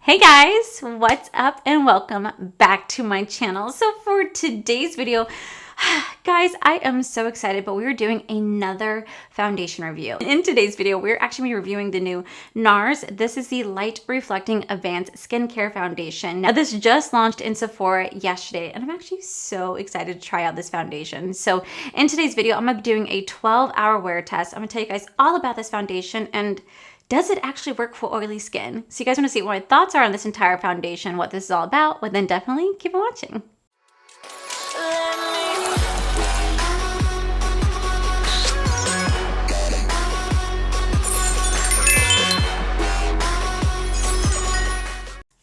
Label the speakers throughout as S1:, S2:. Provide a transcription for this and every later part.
S1: Hey guys, what's up and welcome back to my channel. So for today's video, guys, I am so excited, but we're doing another foundation review. In today's video, we're actually reviewing the new Nars. This is the Light Reflecting Advanced Skincare Foundation. Now this just launched in Sephora yesterday, and I'm actually so excited to try out this foundation. So in today's video, I'm gonna be doing a 12-hour wear test. I'm gonna tell you guys all about this foundation and does it actually work for oily skin? So you guys want to see what my thoughts are on this entire foundation, what this is all about, well then definitely keep on watching.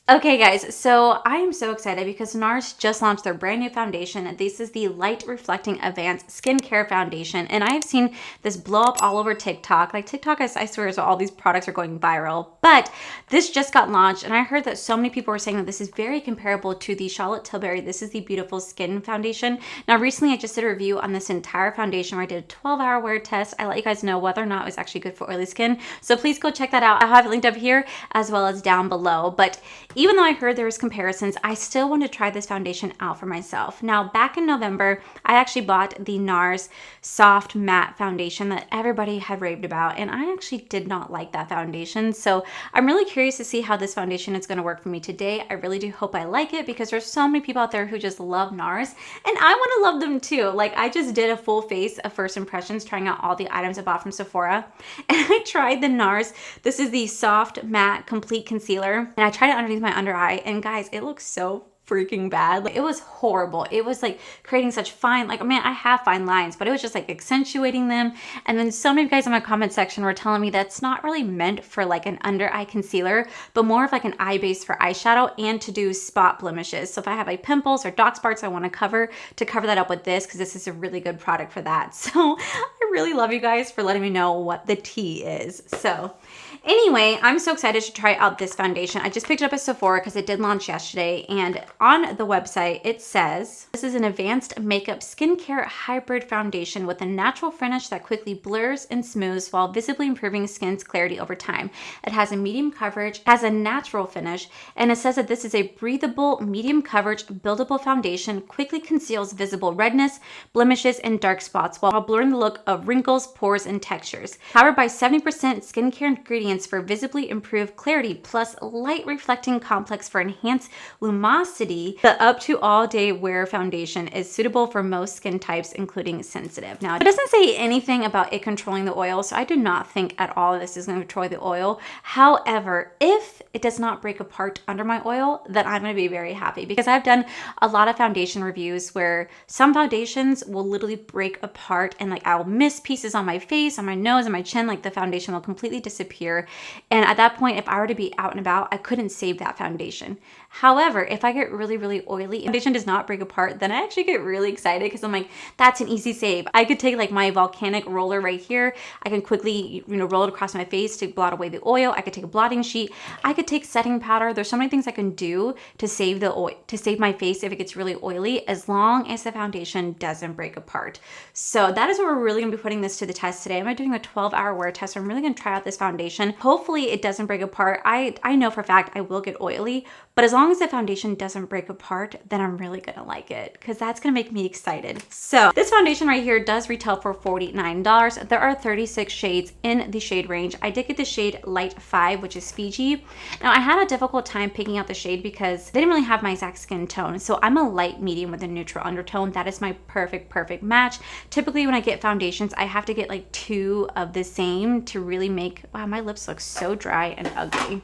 S1: Okay guys, so I am so excited because Nars just launched their brand new foundation. This is the Light Reflecting Advanced Skincare Foundation, and I have seen this blow up all over TikTok. Like TikTok, I swear, is all these products are going viral. But this just got launched, and I heard that so many people were saying that this is very comparable to the Charlotte Tilbury This is the Beautiful Skin Foundation. Now recently I just did a review on this entire foundation where I did a 12-hour wear test. I let you guys know whether or not it was actually good for oily skin. So please go check that out. I'll have it linked up here as well as down below. But even though I heard there was comparisons, I still want to try this foundation out for myself. Now, back in November, I actually bought the Nars Soft Matte Foundation that everybody had raved about, and I actually did not like that foundation. So I'm really curious to see how this foundation is going to work for me today. I really do hope I like it because there's so many people out there who just love Nars, and I want to love them too. Like, I just did a full face of first impressions trying out all the items I bought from Sephora, and I tried the Nars. This is the Soft Matte Complete Concealer, and I tried it underneath my under eye, and guys, it looks so freaking bad. Like, it was horrible. It was like creating such fine, like, I mean, I have fine lines, but it was just like accentuating them. And then so many guys in my comment section were telling me that's not really meant for like an under eye concealer, but more of like an eye base for eyeshadow and to do spot blemishes. So if I have like pimples or dark spots I want to cover that up with this, because this is a really good product for that. So I really love you guys for letting me know what the tea is. So anyway, I'm so excited to try out this foundation. I just picked it up at Sephora because it did launch yesterday, and on the website it says this is an advanced makeup skincare hybrid foundation with a natural finish that quickly blurs and smooths while visibly improving skin's clarity over time. It has a medium coverage, has a natural finish, and it says that this is a breathable, medium coverage, buildable foundation, quickly conceals visible redness, blemishes, and dark spots while blurring the look of wrinkles, pores, and textures. Powered by 70% skincare ingredients for visibly improved clarity, plus light reflecting complex for enhanced luminosity, the up to all day wear foundation is suitable for most skin types, including sensitive. Now, it doesn't say anything about it controlling the oil, so I do not think at all this is going to control the oil. However, if it does not break apart under my oil, then I'm going to be very happy, because I've done a lot of foundation reviews where some foundations will literally break apart, and like I'll miss pieces on my face, on my nose, and my chin, like the foundation will completely disappear. And at that point, if I were to be out and about, I couldn't save that foundation. However, if I get really oily, foundation does not break apart, then I actually get really excited because I'm like, that's an easy save. I could take like my volcanic roller right here. I can quickly, roll it across my face to blot away the oil. I could take a blotting sheet. I could take setting powder. There's so many things I can do to save the oil, to save my face if it gets really oily, as long as the foundation doesn't break apart. So that is what we're really gonna be putting this to the test today. I'm doing a 12-hour wear test. So I'm really gonna try out this foundation. Hopefully it doesn't break apart. I know for a fact I will get oily, but as long as the foundation doesn't break apart, then I'm really gonna like it, because that's gonna make me excited. So this foundation right here does retail for $49. There are 36 shades in the shade range. I did get the shade Light 5, which is Fiji. Now, I had a difficult time picking out the shade because they didn't really have my exact skin tone. So I'm a light medium with a neutral undertone. That is my perfect match. Typically when I get foundations, I have to get like 2 of the same to really make, wow, my lips look so dry and ugly.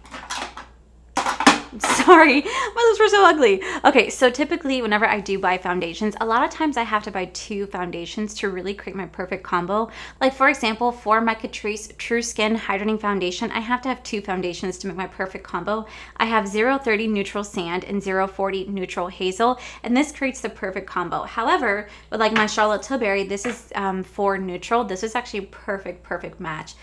S1: Sorry, my lips were so ugly. Okay, so typically whenever I do buy foundations, a lot of times I have to buy 2 foundations to really create my perfect combo. Like for example, for my Catrice True Skin Hydrating Foundation, I have to have 2 foundations to make my perfect combo. I have 030 Neutral Sand and 040 Neutral Hazel, and this creates the perfect combo. However, with like my Charlotte Tilbury, this is for neutral. This is actually a perfect match.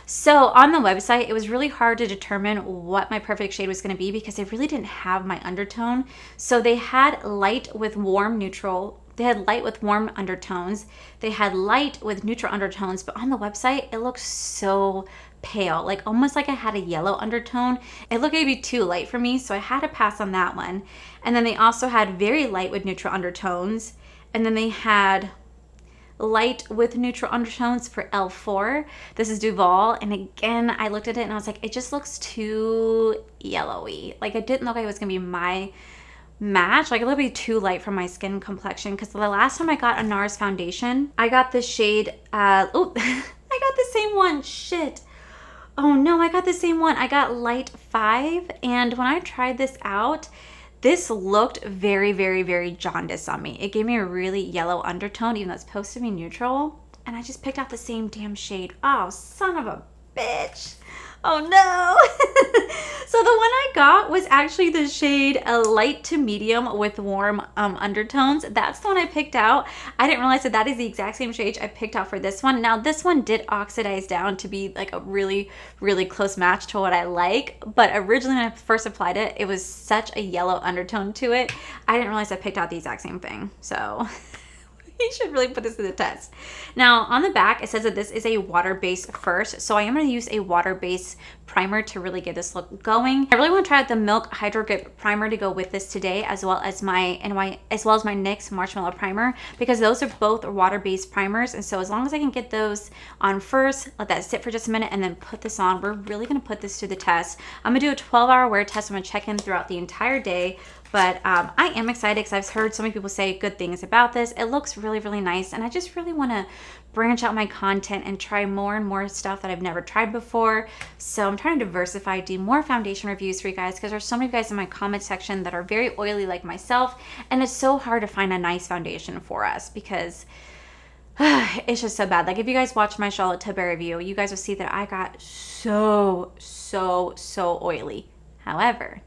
S1: So on the website, it was really hard to determine what my perfect shade was going to be because they really didn't have my undertone. So they had light with warm neutral. They had light with warm undertones. They had light with neutral undertones, but on the website, it looks so pale, like almost like I had a yellow undertone. It looked maybe too light for me, so I had to pass on that one. And then they also had very light with neutral undertones. And then they had light with neutral undertones for L4. This is Duval. And again, I looked at it and I was like, it just looks too yellowy. Like it didn't look like it was gonna be my match, like a little bit too light for my skin complexion. Because the last time I got a Nars foundation, I got the shade, oh, I got the same one, shit. Oh no, I got the same one. I got light 5, and when I tried this out, this looked very, very, very jaundiced on me. It gave me a really yellow undertone, even though it's supposed to be neutral. And I just picked out the same damn shade. Oh, son of a bitch. Oh no. So the one I got was actually the shade a light to medium with warm undertones. That's the one I picked out. I didn't realize that that is the exact same shade I picked out for this one. Now this one did oxidize down to be like a really, really close match to what I like. But originally when I first applied it, it was such a yellow undertone to it. I didn't realize I picked out the exact same thing. So you should really put this to the test. Now on the back, it says that this is a water-based first. So I am going to use a water-based primer to really get this look going. I really want to try out the Milk Hydro Grip primer to go with this today, as well as my NYX Marshmallow primer, because those are both water-based primers. And so as long as I can get those on first, let that sit for just a minute, and then put this on, we're really going to put this to the test. I'm going to do a 12-hour wear test. I'm going to check in throughout the entire day. But I am excited because I've heard so many people say good things about this. It looks really, really nice. And I just really want to branch out my content and try more and more stuff that I've never tried before. So I'm trying to diversify, do more foundation reviews for you guys, because there's so many guys in my comment section that are very oily like myself. And it's so hard to find a nice foundation for us because it's just so bad. Like if you guys watch my Charlotte Tilbury review, you guys will see that I got so oily. However,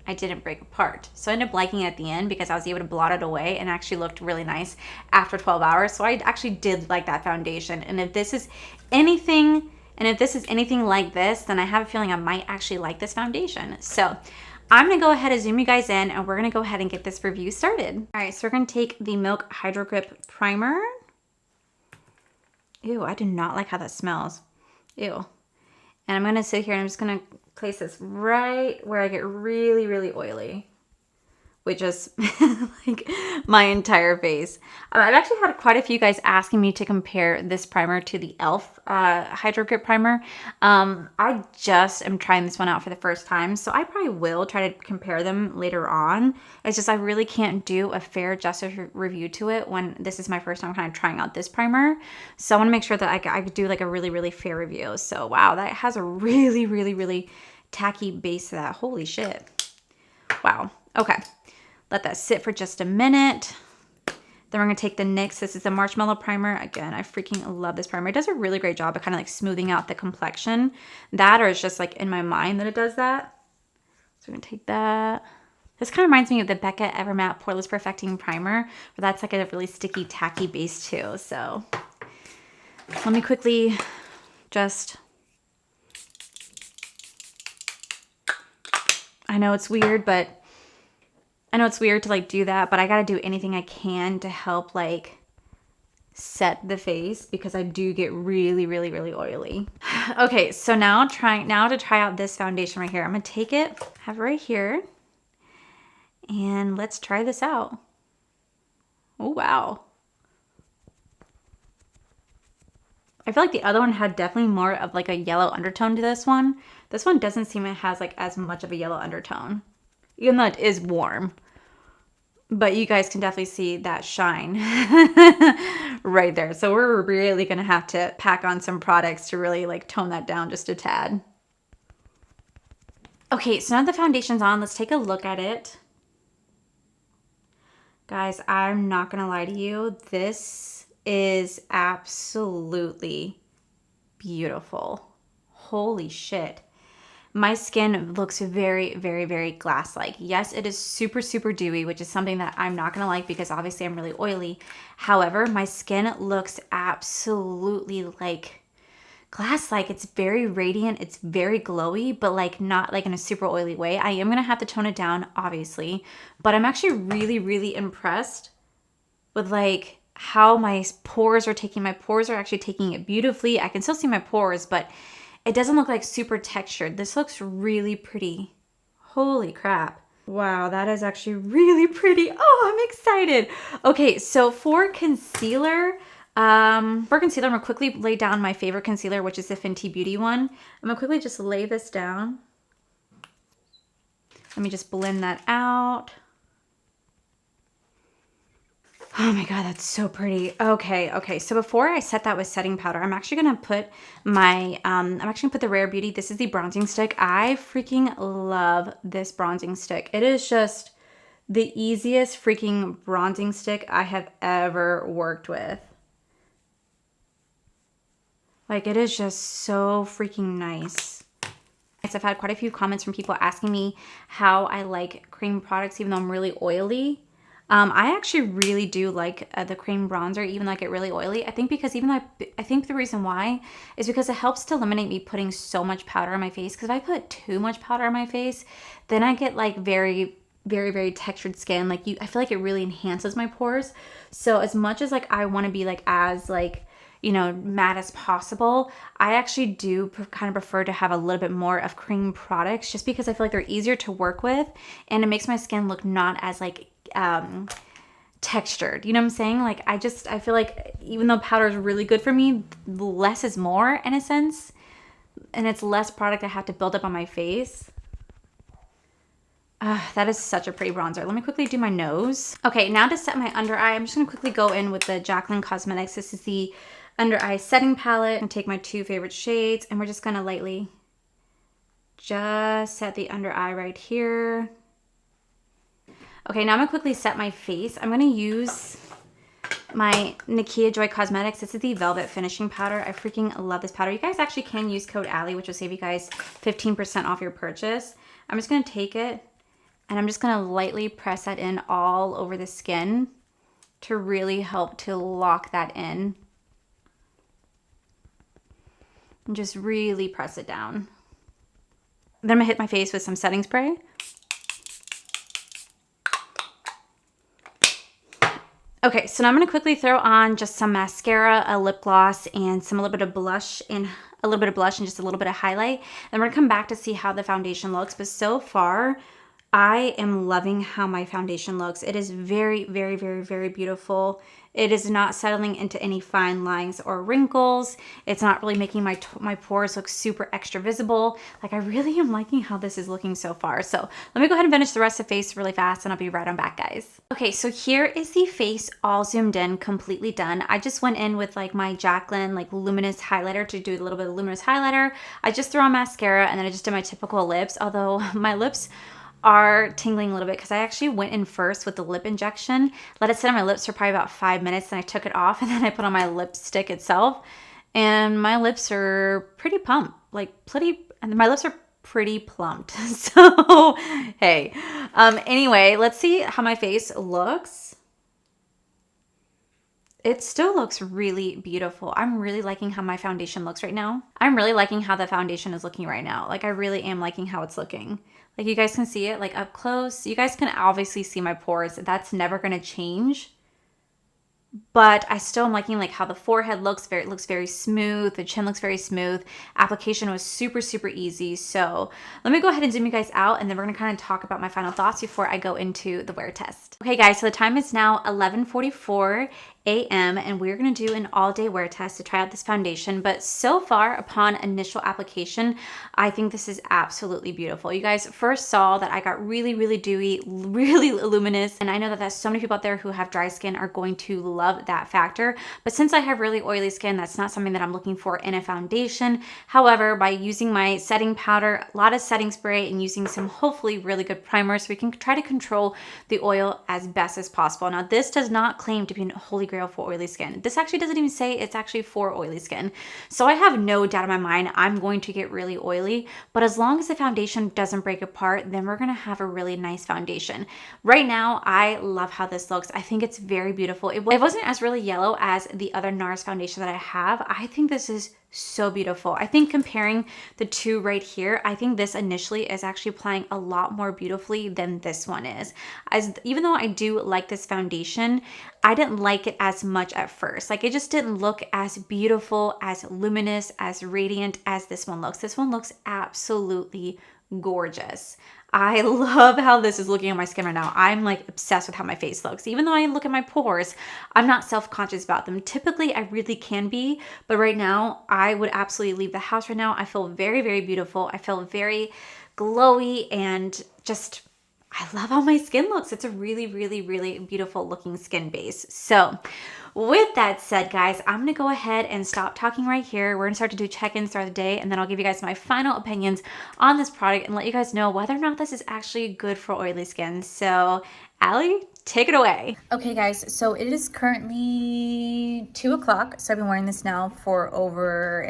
S1: I didn't break apart. So I ended up liking it at the end because I was able to blot it away and actually looked really nice after 12 hours. So I actually did like that foundation. And if this is anything like this, then I have a feeling I might actually like this foundation. So I'm gonna go ahead and zoom you guys in, and we're gonna go ahead and get this review started. All right, so we're gonna take the Milk Hydro Grip primer. Ew, I do not like how that smells. Ew. And I'm gonna sit here and I'm just gonna place this right where I get really, really oily, which is like my entire face. I've actually had quite a few guys asking me to compare this primer to the e.l.f. Hydro Grip primer. I just am trying this one out for the first time, so I probably will try to compare them later on. It's just I really can't do a fair justice review to it when this is my first time kind of trying out this primer. So I want to make sure that I could do like a really, really fair review. So wow, that has a really, really, really tacky base to that. Holy shit. Wow. Okay. Let that sit for just a minute. Then we're going to take the NYX. This is the Marshmallow Primer. Again, I freaking love this primer. It does a really great job of kind of like smoothing out the complexion. That, or it's just like in my mind that it does that. So we're going to take that. This kind of reminds me of the Becca Evermatte Poreless Perfecting Primer, but that's like a really sticky, tacky base too. So let me quickly just... I know it's weird to like do that, but I got to do anything I can to help like set the face because I do get really, really, really oily. Okay, so now to try out this foundation right here. I'm going to take it, have it right here, and let's try this out. Oh, wow. I feel like the other one had definitely more of like a yellow undertone to this one. This one doesn't seem it has like as much of a yellow undertone, even though it is warm. But you guys can definitely see that shine right there. So we're really going to have to pack on some products to really like tone that down just a tad. Okay, so now the foundation's on. Let's take a look at it. Guys, I'm not going to lie to you. This is absolutely beautiful. Holy shit. My skin looks very, very, very glass-like. Yes, it is super, super dewy, which is something that I'm not gonna like because obviously I'm really oily. However, my skin looks absolutely like glass-like. It's very radiant, it's very glowy, but like not like in a super oily way. I am gonna have to tone it down, obviously, but I'm actually really, really impressed with like how my pores are taking. My pores are actually taking it beautifully. I can still see my pores, but it doesn't look like super textured. This looks really pretty. Holy crap. Wow, that is actually really pretty. Oh, I'm excited. Okay, so for concealer, I'm gonna quickly lay down my favorite concealer, which is the Fenty Beauty one. I'm gonna quickly just lay this down. Let me just blend that out. Oh my God, that's so pretty. Okay. So before I set that with setting powder, I'm actually gonna put my, the Rare Beauty. This is the bronzing stick. I freaking love this bronzing stick. It is just the easiest freaking bronzing stick I have ever worked with. Like, it is just so freaking nice. I've had quite a few comments from people asking me how I like cream products, even though I'm really oily. I actually really do like the cream bronzer, even though I get really oily. I think because I think the reason why is because it helps to eliminate me putting so much powder on my face. Because if I put too much powder on my face, then I get like very, very textured skin. Like I feel like it really enhances my pores. So as much as like I want to be like as like, you know, matte as possible, I actually do kind of prefer to have a little bit more of cream products, just because I feel like they're easier to work with and it makes my skin look not as like textured. You know what I'm saying? Like I feel like even though powder is really good for me, less is more in a sense, and it's less product I have to build up on my face. That is such a pretty bronzer. Let me quickly do my nose. Okay, now to set my under eye, I'm just gonna quickly go in with the Jaclyn Cosmetics. This is the under eye setting palette, and take my two favorite shades, and we're just gonna lightly just set the under eye right here. Okay, now I'm gonna quickly set my face. I'm gonna use my Nakia Joy Cosmetics. This is the Velvet Finishing Powder. I freaking love this powder. You guys actually can use code Allie, which will save you guys 15% off your purchase. I'm just gonna take it and I'm just gonna lightly press that in all over the skin to really help to lock that in. And just really press it down. Then I'm gonna hit my face with some setting spray. Okay, so now I'm gonna quickly throw on just some mascara, a lip gloss, and a little bit of blush and just a little bit of highlight. Then we're gonna come back to see how the foundation looks. But so far, I am loving how my foundation looks. It is very, very, very, very beautiful. It is not settling into any fine lines or wrinkles. It's not really making my pores look super extra visible. Like, I really am liking how this is looking so far. So let me go ahead and finish the rest of the face really fast and I'll be right on back, guys. Okay, so here is the face all zoomed in, completely done. I just went in with like my Jaclyn like luminous highlighter to do a little bit of luminous highlighter. I just threw on mascara and then I just did my typical lips, although my lips are tingling a little bit because I actually went in first with the lip injection, let it sit on my lips for probably about 5 minutes, then I took it off and then I put on my lipstick itself, and my lips are pretty plump, my lips are pretty plumped. So hey, anyway, let's see how my face looks. It still looks really beautiful. I'm really liking how my foundation looks right now. I'm really liking how the foundation is looking right now. Like, I really am liking how it's looking. Like, you guys can see it like up close. You guys can obviously see my pores. That's never gonna change. But I still am liking like how the forehead looks. It looks very smooth. The chin looks very smooth. Application was super, super easy. So let me go ahead and zoom you guys out, and then we're gonna kind of talk about my final thoughts before I go into the wear test. Okay guys, so the time is now 11:44 a.m. and we're gonna do an all-day wear test to try out this foundation. But so far, upon initial application, I think this is absolutely beautiful. You guys first saw that I got really, really dewy, really luminous, and I know that there's so many people out there who have dry skin are going to love that factor. But since I have really oily skin, that's not something that I'm looking for in a foundation. However, by using my setting powder, a lot of setting spray, and using some hopefully really good primer, so we can try to control the oil as best as possible. Now, this does not claim to be a holy grail for oily skin. This actually doesn't even say it's actually for oily skin. So I have no doubt in my mind I'm going to get really oily, but as long as the foundation doesn't break apart, then we're gonna have a really nice foundation. Right now, I love how this looks. I think it's very beautiful. It wasn't as as really yellow as the other NARS foundation that I have. I think this is so beautiful. I think comparing the two right here, I think this initially is actually applying a lot more beautifully than this one is. Even though I do like this foundation, I didn't like it as much at first. Like, it just didn't look as beautiful, as luminous, as radiant as this one looks. This one looks absolutely gorgeous. I love how this is looking on my skin right now. I'm like obsessed with how my face looks. Even though I look at my pores, I'm not self-conscious about them. Typically, I really can be, but right now, I would absolutely leave the house right now. I feel very, very beautiful. I feel very glowy and just, I love how my skin looks. It's a really, really, really beautiful looking skin base. So with that said, guys, I'm going to go ahead and stop talking right here. We're going to start to do check-ins throughout the day, and then I'll give you guys my final opinions on this product and let you guys know whether or not this is actually good for oily skin. So, Allie, take it away. Okay, guys, so it is currently 2 o'clock. So I've been wearing this now for over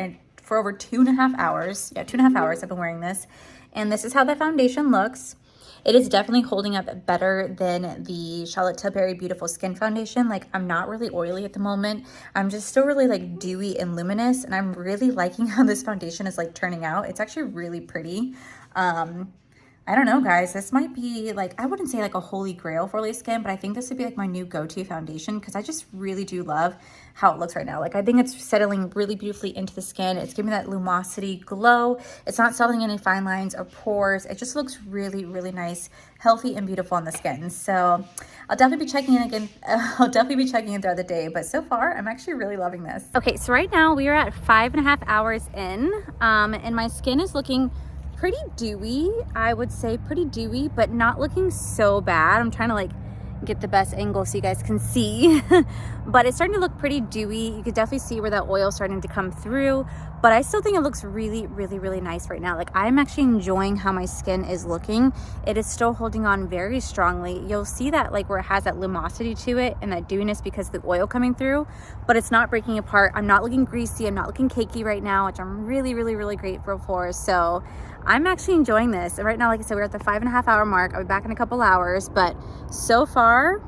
S1: 2.5 hours. Yeah, 2.5 hours I've been wearing this. And this is how the foundation looks. It is definitely holding up better than the Charlotte Tilbury Beautiful Skin Foundation. Like, I'm not really oily at the moment. I'm just still really like dewy and luminous, and I'm really liking how this foundation is like turning out. It's actually really pretty. I don't know, guys. This might be like, I wouldn't say like a holy grail for oily skin, but I think this would be like my new go-to foundation because I just really do love how it looks right now. Like, I think it's settling really beautifully into the skin. It's giving that lumosity glow. It's not settling any fine lines or pores. It just looks really, really nice, healthy, and beautiful on the skin. So I'll definitely be checking in again. I'll definitely be checking in throughout the day, but so far I'm actually really loving this. Okay, so right now we are at 5.5 hours in, and my skin is looking pretty dewy. I would say pretty dewy, but not looking so bad. I'm trying to like get the best angle so you guys can see, but it's starting to look pretty dewy. You could definitely see where that oil is starting to come through, but I still think it looks really, really, really nice right now. Like, I'm actually enjoying how my skin is looking. It is still holding on very strongly. You'll see that like where it has that lumosity to it and that dewiness because of the oil coming through, but it's not breaking apart. I'm not looking greasy. I'm not looking cakey right now, which I'm really, really, really grateful for. So I'm actually enjoying this. And right now, like I said, we're at the 5.5 hour mark. I'll be back in a couple hours, but so far,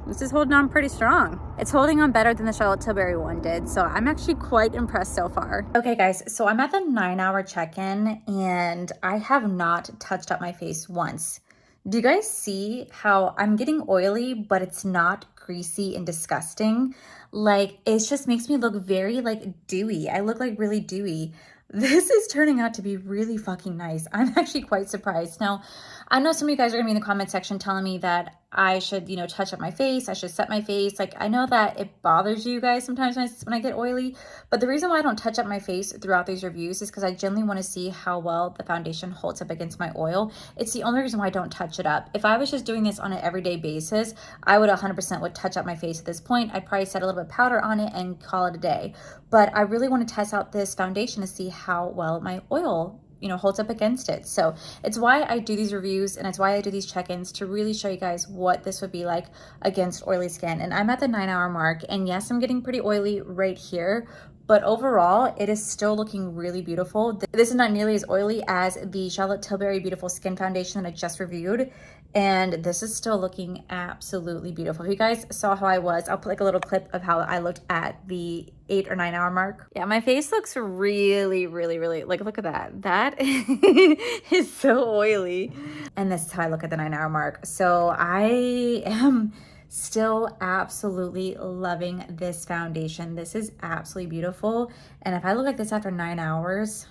S1: this is holding on pretty strong. It's holding on better than the Charlotte Tilbury one did. So I'm actually quite impressed so far. Okay, guys, so I'm at the 9-hour check-in and I have not touched up my face once. Do you guys see how I'm getting oily, but it's not greasy and disgusting? Like, it just makes me look very like dewy. I look like really dewy. This is turning out to be really fucking nice. I'm actually quite surprised. Now, I know some of you guys are gonna be in the comment section telling me that I should, you know, touch up my face. I should set my face. Like, I know that it bothers you guys sometimes when I get oily, but the reason why I don't touch up my face throughout these reviews is because I genuinely want to see how well the foundation holds up against my oil. It's the only reason why I don't touch it up. If I was just doing this on an everyday basis, I would 100% would touch up my face at this point. I'd probably set a little bit of powder on it and call it a day. But I really want to test out this foundation to see how well my oil, you know, holds up against it. So it's why I do these reviews and it's why I do these check-ins, to really show you guys what this would be like against oily skin. And I'm at the 9-hour mark, and yes, I'm getting pretty oily right here, but overall it is still looking really beautiful. This is not nearly as oily as the Charlotte Tilbury Beautiful Skin Foundation that I just reviewed, and this is still looking absolutely beautiful. If you guys saw how I was, I'll put like a little clip of how I looked at the 8 or 9 hour mark. Yeah, my face looks really, really, really, like, look at that. That is so oily. And this is how I look at the 9-hour mark. So I am still absolutely loving this foundation. This is absolutely beautiful. And if I look like this after 9 hours,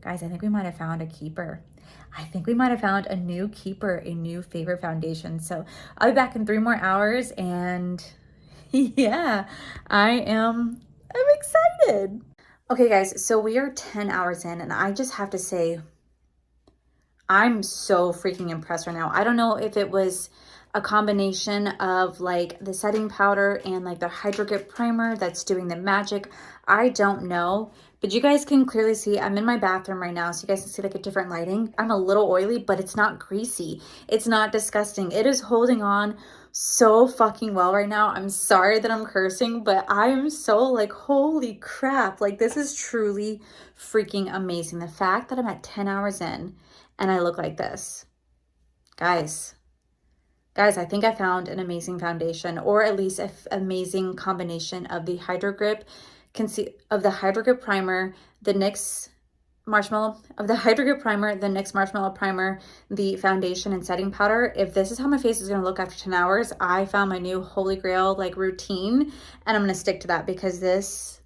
S1: guys, I think we might have found a keeper. I think we might have found a new keeper, a new favorite foundation. So I'll be back in 3 more hours, and yeah, I'm excited. Okay, guys, so we are 10 hours in, and I just have to say, I'm so freaking impressed right now. I don't know if it was a combination of like the setting powder and like the Hydro Grip primer that's doing the magic. I don't know, but you guys can clearly see I'm in my bathroom right now, so you guys can see like a different lighting. I'm a little oily, but it's not greasy. It's not disgusting. It is holding on so fucking well right now. I'm sorry that I'm cursing, but I'm so like, holy crap. Like, this is truly freaking amazing. The fact that I'm at 10 hours in and I look like this. Guys, Guys, I think I found an amazing foundation, or at least an amazing combination of the Hydro Grip primer, the NYX marshmallow, the Hydro Grip primer, the NYX marshmallow primer, the foundation and setting powder. If this is how my face is going to look after 10 hours, I found my new holy grail like routine, and I'm going to stick to that because this,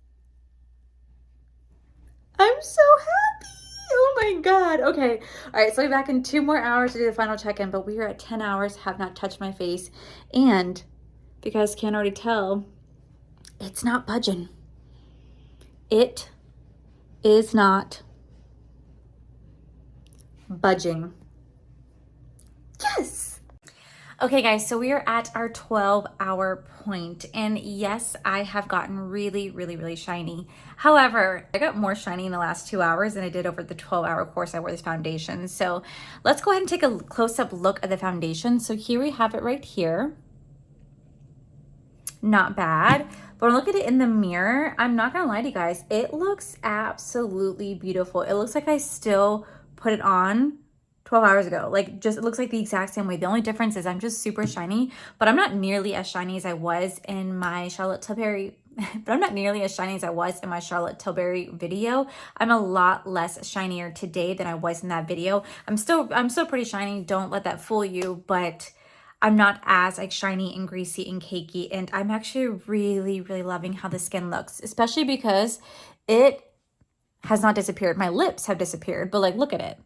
S1: I'm so happy. Oh my God. Okay. All right. So I'll be back in 2 more hours to do the final check-in, but we are at 10 hours, have not touched my face. And if you guys can't already tell, it's not budging. It is not budging. Yes. Okay guys, so we are at our 12-hour point, and yes, I have gotten really shiny. However, I got more shiny in the last 2 hours than I did over the 12-hour course I wore this foundation. So let's go ahead and take a close-up look at the foundation. So here we have it right here. Not bad. But when I look at it in the mirror, I'm not gonna lie to you guys, it looks absolutely beautiful. It looks like I still put it on 12 hours ago. Like, just, it looks like the exact same way. The only difference is I'm just super shiny, but I'm not nearly as shiny as I was in my Charlotte Tilbury video. I'm a lot less shinier today than I was in that video. I'm still pretty shiny. Don't let that fool you, but I'm not as like shiny and greasy and cakey, and I'm actually really loving how the skin looks, especially because it has not disappeared. My lips have disappeared, but like, look at it.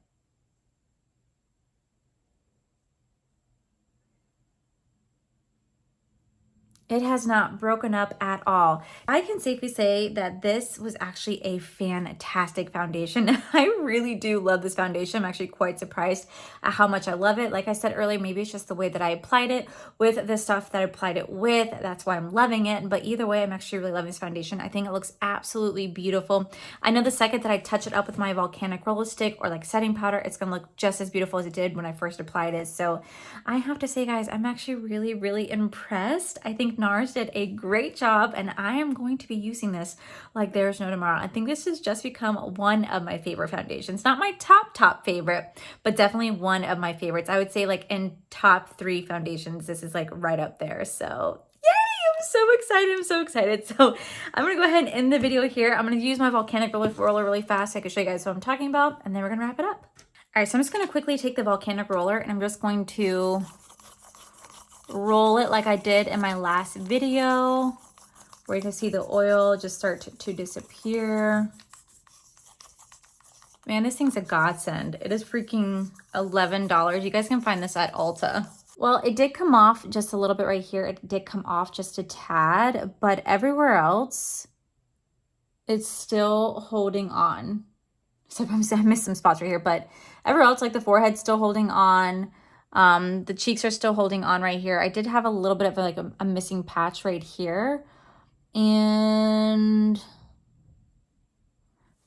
S1: It has not broken up at all. I can safely say that this was actually a fantastic foundation. I really do love this foundation. I'm actually quite surprised at how much I love it. Like I said earlier, maybe it's just the way that I applied it with the stuff that I applied it with. That's why I'm loving it. But either way, I'm actually really loving this foundation. I think it looks absolutely beautiful. I know the second that I touch it up with my volcanic roller stick or like setting powder, it's gonna look just as beautiful as it did when I first applied it. So I have to say, guys, I'm actually really impressed. I think Nars did a great job, and I am going to be using this like there's no tomorrow. I think this has just become one of my favorite foundations. Not my top favorite, but definitely one of my favorites. I would say like in top 3 foundations, this is like right up there. So yay, I'm so excited. I'm so excited. So I'm going to go ahead and end the video here. I'm going to use my volcanic roller really fast so I can show you guys what I'm talking about, and then we're going to wrap it up. All right, so I'm just going to quickly take the volcanic roller, and I'm just going to roll it like I did in my last video, where you can see the oil just start to disappear. Man, this thing's a godsend. It is freaking $11. You guys can find this at Ulta. Well, it did come off just a little bit right here. It did come off just a tad, but everywhere else, it's still holding on. So I missed some spots right here, but everywhere else, like the forehead's still holding on. The cheeks are still holding on right here. I did have a little bit of like a missing patch right here, and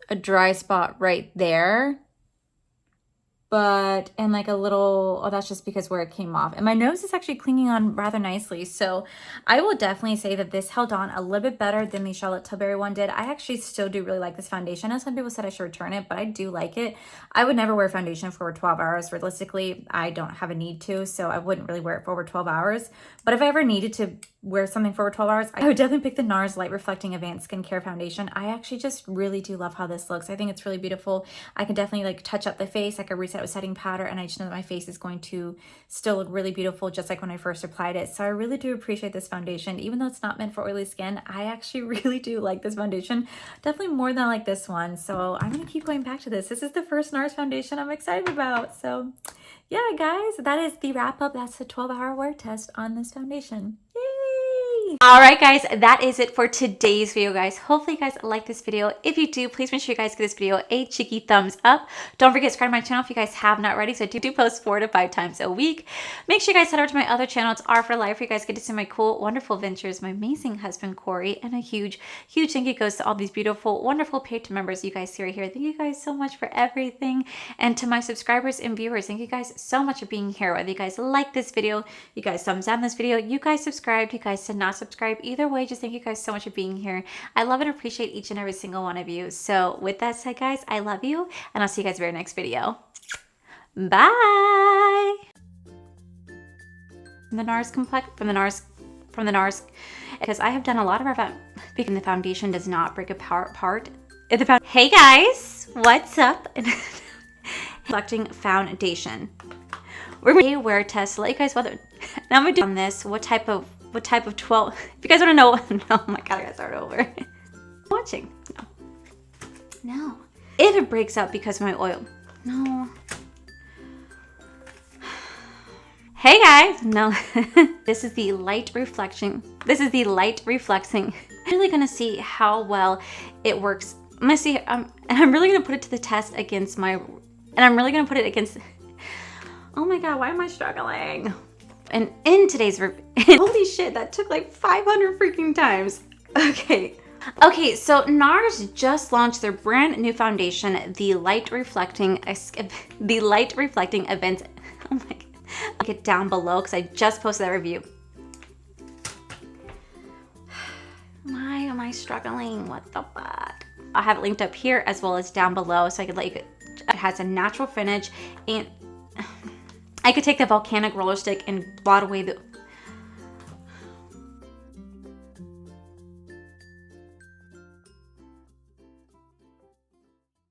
S1: a dry spot right there. But, and like a little, oh, that's just because where it came off. And my nose is actually clinging on rather nicely. So I will definitely say that this held on a little bit better than the Charlotte Tilbury one did. I actually still do really like this foundation. I know some people said I should return it, but I do like it. I would never wear foundation for over 12 hours. Realistically, I don't have a need to, so I wouldn't really wear it for over 12 hours. But if I ever needed to wear something for over 12 hours, I would definitely pick the Nars Light Reflecting Advanced Skincare Foundation. I actually just really do love how this looks. I think it's really beautiful. I can definitely like touch up the face. I could reset with setting powder, and I just know that my face is going to still look really beautiful, just like when I first applied it. So I really do appreciate this foundation. Even though it's not meant for oily skin, I actually really do like this foundation. Definitely more than I like this one. So I'm going to keep going back to this. This is the first Nars foundation I'm excited about. So yeah, guys, that is the wrap up. That's the 12-hour wear test on this foundation. Yay! All right, guys, that is it for today's video, guys. Hopefully you guys like this video. If you do, please make sure you guys give this video a cheeky thumbs up. Don't forget to subscribe to my channel if you guys have not already. So I do post 4 to 5 times a week. Make sure you guys head over to my other channel. It's R for Life, where you guys get to see my cool, wonderful ventures, my amazing husband, Corey, and a huge thank you goes to all these beautiful, wonderful Patreon members you guys see right here. Thank you guys so much for everything. And to my subscribers and viewers, thank you guys so much for being here. Whether you guys like this video, you guys thumbs down this video, you guys subscribed, you guys did not subscribe. Either way, just thank you guys so much for being here. I love and appreciate each and every single one of you. So with that said, guys, I love you, and I'll see you guys in our next video. Bye! the Nars complex from the Nars, because I have done a lot of our because the foundation does not break apart. Hey guys, what's up? Reflecting foundation. We're going to wear test to let you guys whether. Now I'm gonna do on this what type of 12. If you guys want to know, oh my god, I gotta start over. Watching. No. If it breaks up because of my oil. No. Hey guys. No. This is the light reflection. I'm really gonna see how well it works. I'm gonna see, and I'm really gonna put it to the test against oh my god, why am I struggling? And in today's holy shit, that took like 500 freaking times. Okay, so Nars just launched their brand new foundation, the light reflecting events. Oh my god. Link it down below because I just posted that review. Why am I struggling? What the fuck? I have it linked up here as well as down below so I could let you. It has a natural finish, and I could take the volcanic roller stick and blot away the